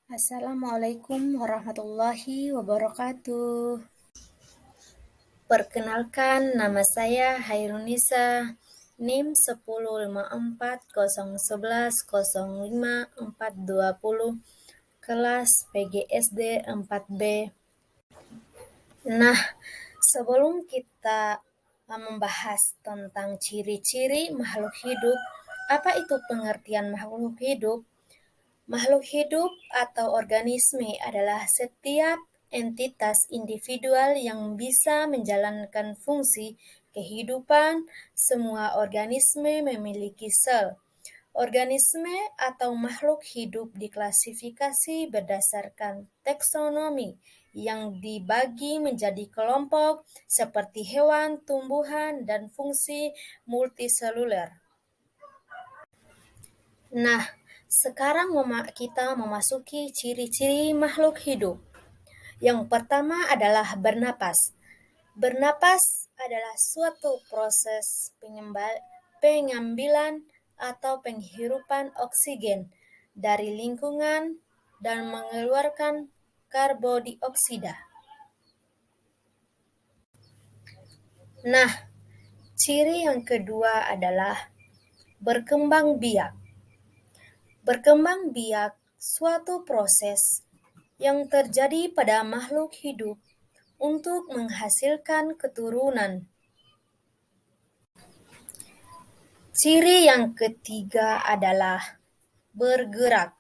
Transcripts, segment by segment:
Assalamualaikum warahmatullahi wabarakatuh. Perkenalkan, nama saya Hairunisa, NIM 1054011050420, kelas PGSD 4B. Nah, sebelum kita membahas tentang ciri-ciri makhluk hidup, apa itu pengertian makhluk hidup? Makhluk hidup atau organisme adalah setiap entitas individual yang bisa menjalankan fungsi kehidupan. Semua organisme memiliki sel. Organisme atau makhluk hidup diklasifikasi berdasarkan taksonomi yang dibagi menjadi kelompok seperti hewan, tumbuhan, dan fungsi multiseluler. Nah, sekarang kita memasuki ciri-ciri makhluk hidup. Yang pertama adalah bernapas. Bernapas adalah suatu proses pengambilan atau penghirupan oksigen dari lingkungan dan mengeluarkan karbon dioksida. Nah, ciri yang kedua adalah berkembang biak. Berkembang biak suatu proses yang terjadi pada makhluk hidup untuk menghasilkan keturunan. Ciri yang ketiga adalah bergerak.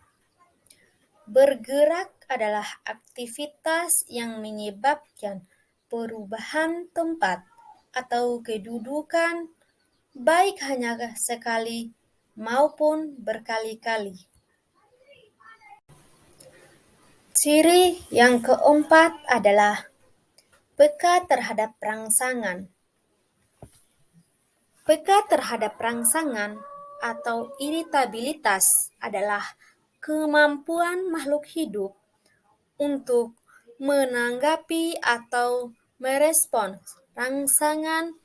Bergerak adalah aktivitas yang menyebabkan perubahan tempat atau kedudukan, baik hanya sekali maupun berkali-kali. Ciri yang keempat adalah peka terhadap rangsangan. Peka terhadap rangsangan atau iritabilitas adalah kemampuan makhluk hidup untuk menanggapi atau merespons rangsangan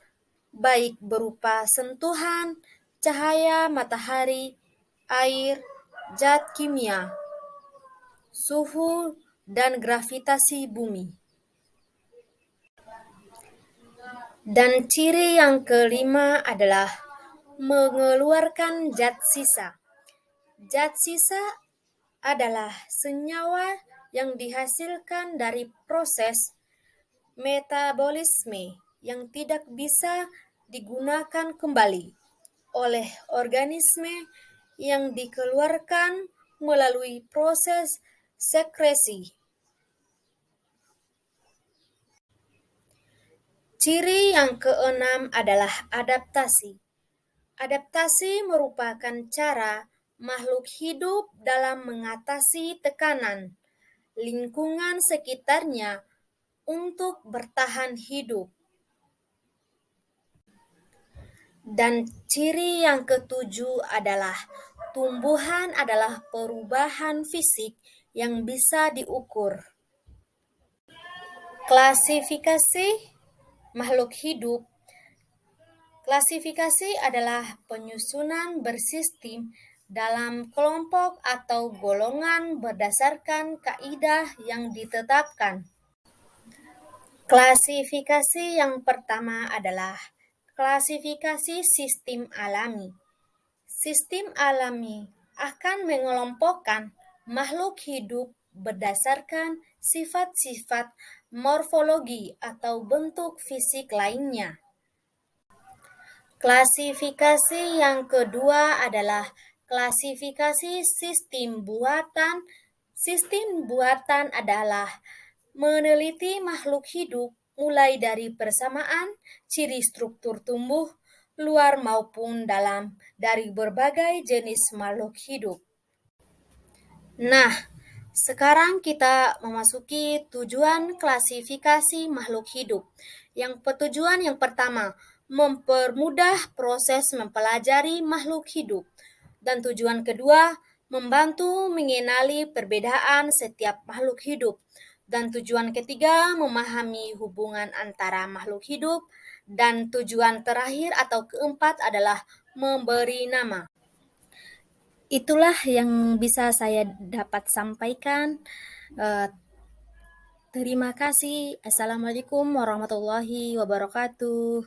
baik berupa sentuhan, cahaya matahari, air, zat kimia, suhu, dan gravitasi bumi. Dan ciri yang kelima adalah mengeluarkan zat sisa. Zat sisa adalah senyawa yang dihasilkan dari proses metabolisme yang tidak bisa digunakan kembali oleh organisme yang dikeluarkan melalui proses sekresi. Ciri yang keenam adalah adaptasi. Adaptasi merupakan cara makhluk hidup dalam mengatasi tekanan lingkungan sekitarnya untuk bertahan hidup. Dan ciri yang ketujuh adalah tumbuhan adalah perubahan fisik yang bisa diukur. Klasifikasi makhluk hidup. Klasifikasi adalah penyusunan bersistem dalam kelompok atau golongan berdasarkan kaidah yang ditetapkan. Klasifikasi yang pertama adalah klasifikasi sistem alami. Sistem alami akan mengelompokkan makhluk hidup berdasarkan sifat-sifat morfologi atau bentuk fisik lainnya. Klasifikasi yang kedua adalah klasifikasi sistem buatan. Sistem buatan adalah meneliti makhluk hidup mulai dari persamaan ciri struktur tumbuh, luar maupun dalam dari berbagai jenis makhluk hidup. Nah, sekarang kita memasuki tujuan klasifikasi makhluk hidup. Tujuan yang pertama, mempermudah proses mempelajari makhluk hidup. Dan tujuan kedua, membantu mengenali perbedaan setiap makhluk hidup. Dan tujuan ketiga, memahami hubungan antara makhluk hidup. Dan tujuan terakhir atau keempat adalah memberi nama. Itulah yang bisa saya dapat sampaikan. Eh, Terima kasih. Assalamualaikum warahmatullahi wabarakatuh.